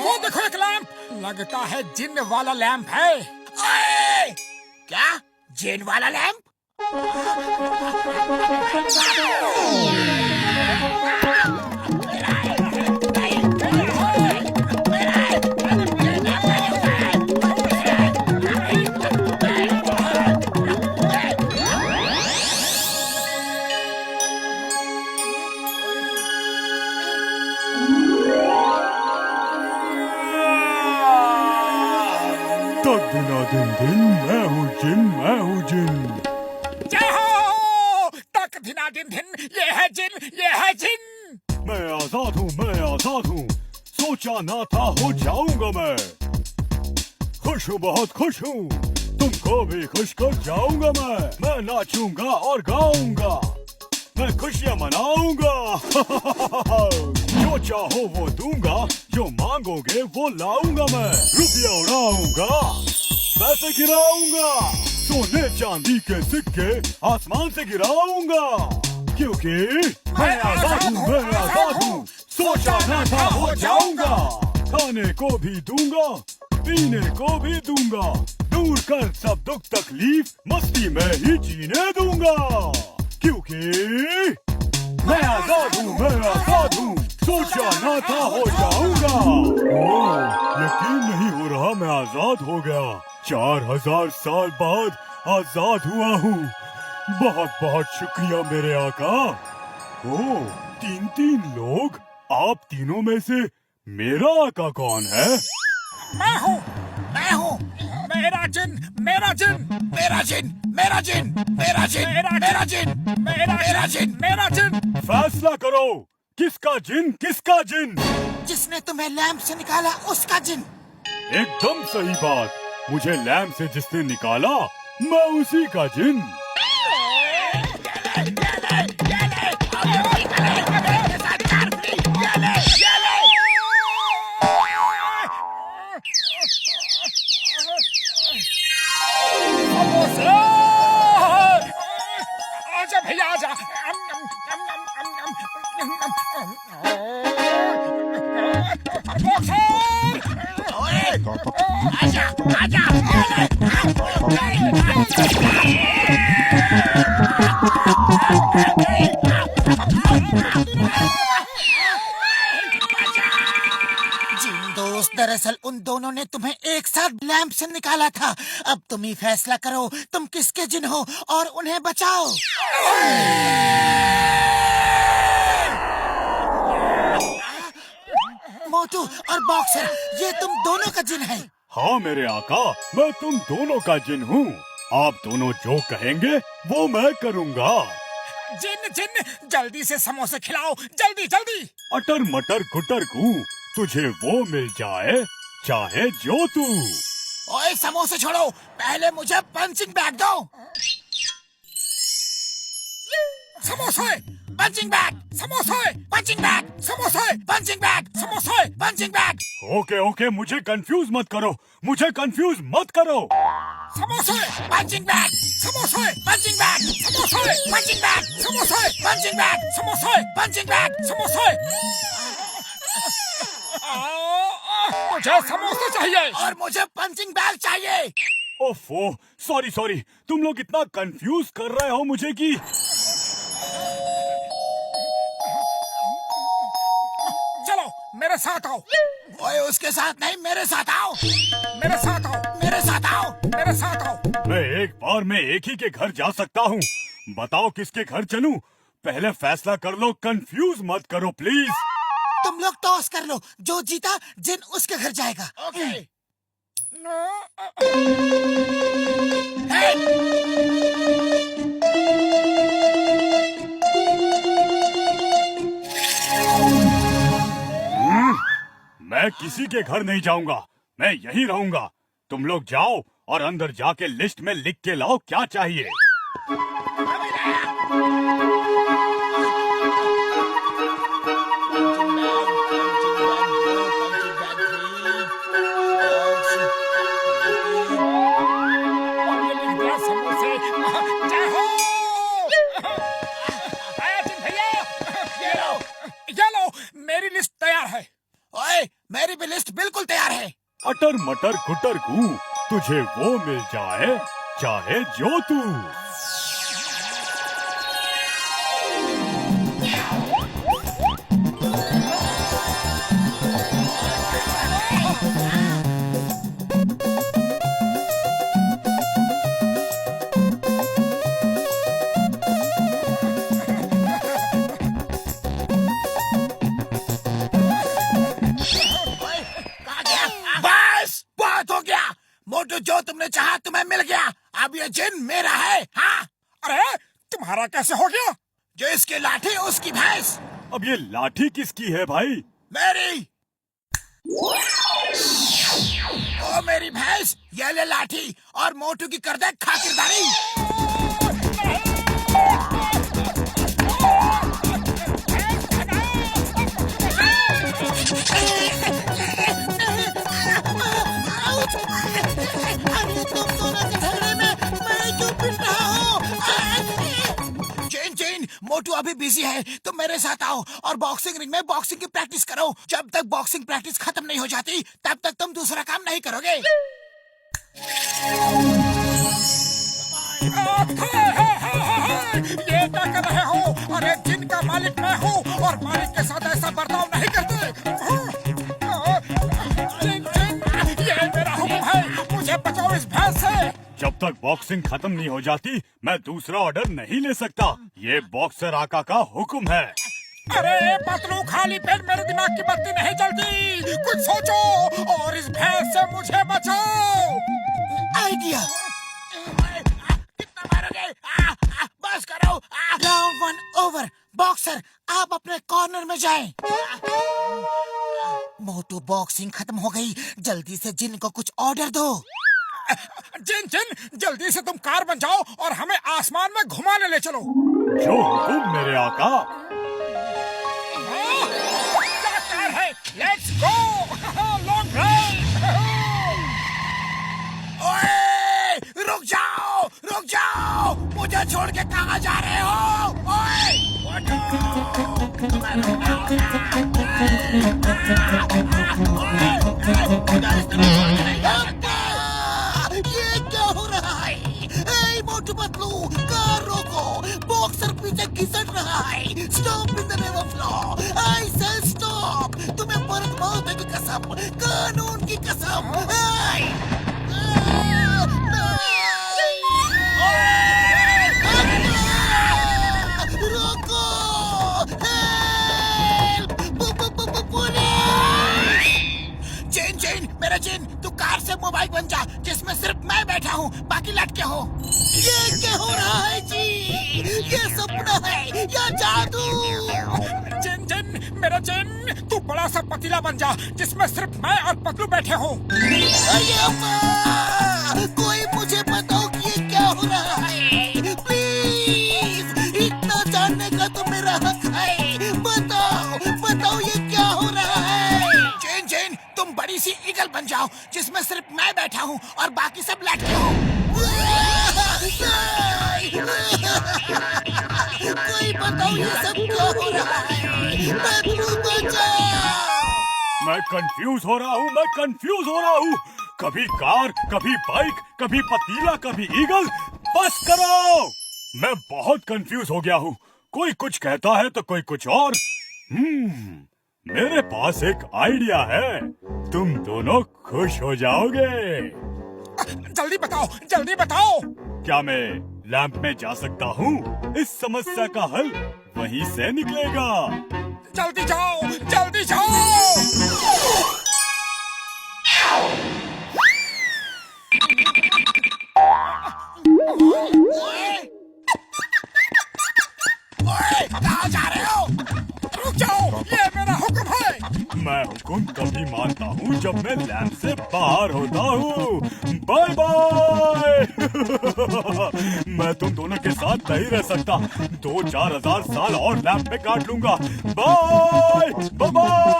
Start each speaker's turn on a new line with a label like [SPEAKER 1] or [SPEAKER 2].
[SPEAKER 1] वो देखो एक लैंप, लगता है जिन वाला लैंप है।
[SPEAKER 2] क्या जिन वाला लैंप?
[SPEAKER 3] मैं हूँ जिन।
[SPEAKER 1] जय हो! तक धिना दिन दिन, ये है जिन, ये है जिन।
[SPEAKER 3] मैं आजाद हूँ। सोचा ना था हो जाऊंगा मैं। खुश हूँ, बहुत खुश हूँ। तुमको भी खुश कर जाऊंगा मैं नाचूंगा और गाऊंगा, मैं खुशियाँ मनाऊंगा। जो चाहो वो दूंगा, जो मांगोगे वो लाऊंगा मैं। रुपया उड़ाऊंगा, पैसे गिराऊंगा, सोने चांदी के सिक्के आसमान से गिराऊंगा, क्योंकि मैं आजाद हूँ। सोचा ना था हो जाऊंगा। खाने को भी दूंगा, पीने को भी दूंगा, दूर कर सब दुख तकलीफ, मस्ती में ही जीने दूंगा, क्योंकि मैं आजाद हूँ। सोचा ना था हो जाऊंगा। यकीन नहीं हो रहा मैं आजाद हो गया। 4000 साल बाद आजाद हुआ हूँ। बहुत बहुत शुक्रिया मेरे आका। ओ, 3 लोग। आप तीनों में से मेरा आका कौन है?
[SPEAKER 1] मैं हूँ। मेरा जिन, मेरा जिन,
[SPEAKER 2] मेरा जिन, मेरा जिन, मेरा जिन, मेरा जिन, मेरा जिन,
[SPEAKER 1] मेरा जिन।
[SPEAKER 3] फैसला करो, किसका जिन, किसका जिन?
[SPEAKER 2] जिसने तुम्हें लैंप से निकाला उसका जिन।
[SPEAKER 3] एकदम सही बात। मुझे लैंप से जिसने निकाला, मैं उसी का जिन।
[SPEAKER 1] आजा भैया आजा।
[SPEAKER 2] आजा, आजा। जिन दोस्त, दरअसल उन दोनों ने तुम्हें एक साथ लैंप से निकाला था। अब तुम ही फैसला करो, तुम किसके जिन हो और उन्हें बचाओ। मोटू और बॉक्सर, ये तुम दोनों का जिन है।
[SPEAKER 3] हाँ मेरे आका, मैं तुम दोनों का जिन हूँ। आप दोनों जो कहेंगे वो मैं करूँगा।
[SPEAKER 1] जिन जिन, जल्दी से समोसे खिलाओ, जल्दी जल्दी।
[SPEAKER 3] अटर मटर गुटर गू, तुझे वो मिल जाए चाहे जो तू।
[SPEAKER 2] ओए समोसे छोड़ो, पहले मुझे पंचिंग बैग दो।
[SPEAKER 1] समोसे,
[SPEAKER 2] पंचिंग बैग,
[SPEAKER 1] समोसे,
[SPEAKER 2] पंचिंग बैग,
[SPEAKER 1] समोसे,
[SPEAKER 2] पंचिंग बैग,
[SPEAKER 1] समोसे।
[SPEAKER 2] Punching bag.
[SPEAKER 3] ओके, मुझे कंफ्यूज मत करो।
[SPEAKER 1] समोसे,
[SPEAKER 2] पंचिंग बैग,
[SPEAKER 1] समोसे,
[SPEAKER 2] पंचिंग बैग,
[SPEAKER 1] समोसे,
[SPEAKER 2] पंचिंग बैग,
[SPEAKER 1] समोसे,
[SPEAKER 2] पंचिंग बैग,
[SPEAKER 1] समोसे,
[SPEAKER 2] पंचिंग बैग।
[SPEAKER 1] समोसे। मुझे समोसे चाहिए।
[SPEAKER 2] और मुझे पंचिंग बैग चाहिए।
[SPEAKER 3] ओफो, सॉरी। तुम लोग इतना कंफ्यूज कर रहे हो मुझे कि
[SPEAKER 1] चलो मेरे साथ आओ।
[SPEAKER 2] ओए उसके साथ नहीं, मेरे साथ आओ।
[SPEAKER 1] मेरे साथ आओ,
[SPEAKER 2] मेरे साथ आओ।
[SPEAKER 1] मेरे साथ आओ।
[SPEAKER 3] मैं एक बार में एक ही के घर जा सकता हूँ। बताओ किसके घर चलूं? पहले फैसला कर लो, कंफ्यूज मत करो प्लीज।
[SPEAKER 2] तुम लोग टॉस कर लो, जो जीता जिन उसके घर जाएगा।
[SPEAKER 1] ओके।
[SPEAKER 3] मैं किसी के घर नहीं जाऊंगा, मैं यहीं रहूंगा। तुम लोग जाओ और अंदर जाके लिस्ट में लिख के लाओ क्या चाहिए।
[SPEAKER 1] मेरी लिस्ट तैयार है।
[SPEAKER 2] ओए मेरी भी लिस्ट बिल्कुल
[SPEAKER 3] अटर मटर गुटर गू, तुझे वो मिल जाए चाहे जो तू।
[SPEAKER 2] बस बहुत हो गया मोटू, जो तुमने चाहा तुम्हें मिल गया। अब ये जिन मेरा है। हाँ,
[SPEAKER 1] अरे तुम्हारा कैसे हो गया?
[SPEAKER 2] जो इसकी लाठी उसकी भैंस।
[SPEAKER 3] अब ये लाठी किसकी है भाई?
[SPEAKER 2] मेरी। ओ मेरी भैंस, ये ले लाठी और मोटू की कर दे खातिरदारी। अरे तुम दोनों के झगड़े में मैं क्यों पिट रहा हूँ? चेन, मोटू अभी बिजी है, तुम मेरे साथ आओ और बॉक्सिंग रिंग में बॉक्सिंग की प्रैक्टिस करो। जब तक बॉक्सिंग प्रैक्टिस खत्म नहीं हो जाती तब तक तुम दूसरा काम नहीं करोगे।
[SPEAKER 1] ये क्या कर रहे हो? अरे जिन का मालिक मैं हूँ और मालिक के साथ ऐसा बर्ताव नहीं करते। जिन, ये मेरा हुक्म है, मुझे बचाओ इस भैंस से।
[SPEAKER 3] जब तक बॉक्सिंग खत्म नहीं हो जाती मैं दूसरा ऑर्डर नहीं ले सकता। ये बॉक्सर आका का हुक्म है।
[SPEAKER 1] अरे पतलू, खाली पेट मेरे दिमाग की बत्ती नहीं जलती। कुछ सोचो और इस भैंस से मुझे बचाओ।
[SPEAKER 2] आइडिया। कितना मारोगे? बस करो। Round 1 over. बॉक्सर आप अपने कॉर्नर में जाएं। मोटू, बॉक्सिंग खत्म हो गई, जल्दी से जिन को कुछ ऑर्डर दो।
[SPEAKER 1] जिन, जल्दी से तुम कार बन जाओ और हमें आसमान में घुमाने ले चलो।
[SPEAKER 3] जो हुक्म मेरे आका।
[SPEAKER 1] क्या कार है? Let's go, long drive.
[SPEAKER 2] ओए, रुक जाओ, मुझे छोड़ के कहाँ जा रहे हो? ये क्या हो रहा है? ए मोटू पतलू, कार रोको, बॉक्सर पीछे घिसट रहा है। Stop in the name of law. I say stop. तुम्हें मर्द मौत की कसम, कानून की कसम। रोको, जिन, मेरा जिन, तू कार से मोबाइल बन जा जिसमें सिर्फ मैं बैठा हूँ, बाकी लटके हो। ये क्या हो रहा है जी? ये सपना है या जादू?
[SPEAKER 1] जिन, मेरा जिन, तू बड़ा सा पतीला बन जा जिसमें सिर्फ मैं और पतलू बैठे हो।
[SPEAKER 2] अरे अम्मा, कोई मुझे बताओ कि ये क्या हो रहा है? प्लीज, इतना जानने का तो मेरा हक है। बताओ ये क्या हो रहा है? जिन, तुम बड़ी सी ईगल बन जाओ जिसमें सिर्फ मैं बैठा हूँ और बाकी सब लटके हो। कोई बताओ ये सब क्या हो रहा है?
[SPEAKER 3] मैं कंफ्यूज हो रहा हूँ। कभी कार, कभी बाइक, कभी पतीला, कभी ईगल। बस करो, मैं बहुत कंफ्यूज हो गया हूँ। कोई कुछ कहता है तो कोई कुछ और। मेरे पास एक आइडिया है, तुम दोनों खुश हो जाओगे।
[SPEAKER 1] जल्दी बताओ।
[SPEAKER 3] क्या मैं लैंप में जा सकता हूँ? इस समस्या का हल वहीं से निकलेगा।
[SPEAKER 1] जल्दी जाओ।
[SPEAKER 2] कहाँ जा रहे हो?
[SPEAKER 1] रुक जाओ, ये मेरा हुक्म है।
[SPEAKER 3] मैं हुक्म तभी मानता हूँ जब मैं लैंप से बाहर होता हूँ। Bye bye. मैं तुम दोनों के साथ नहीं रह सकता। 2-4 हजार साल और लैंप में काट लूंगा। Bye bye.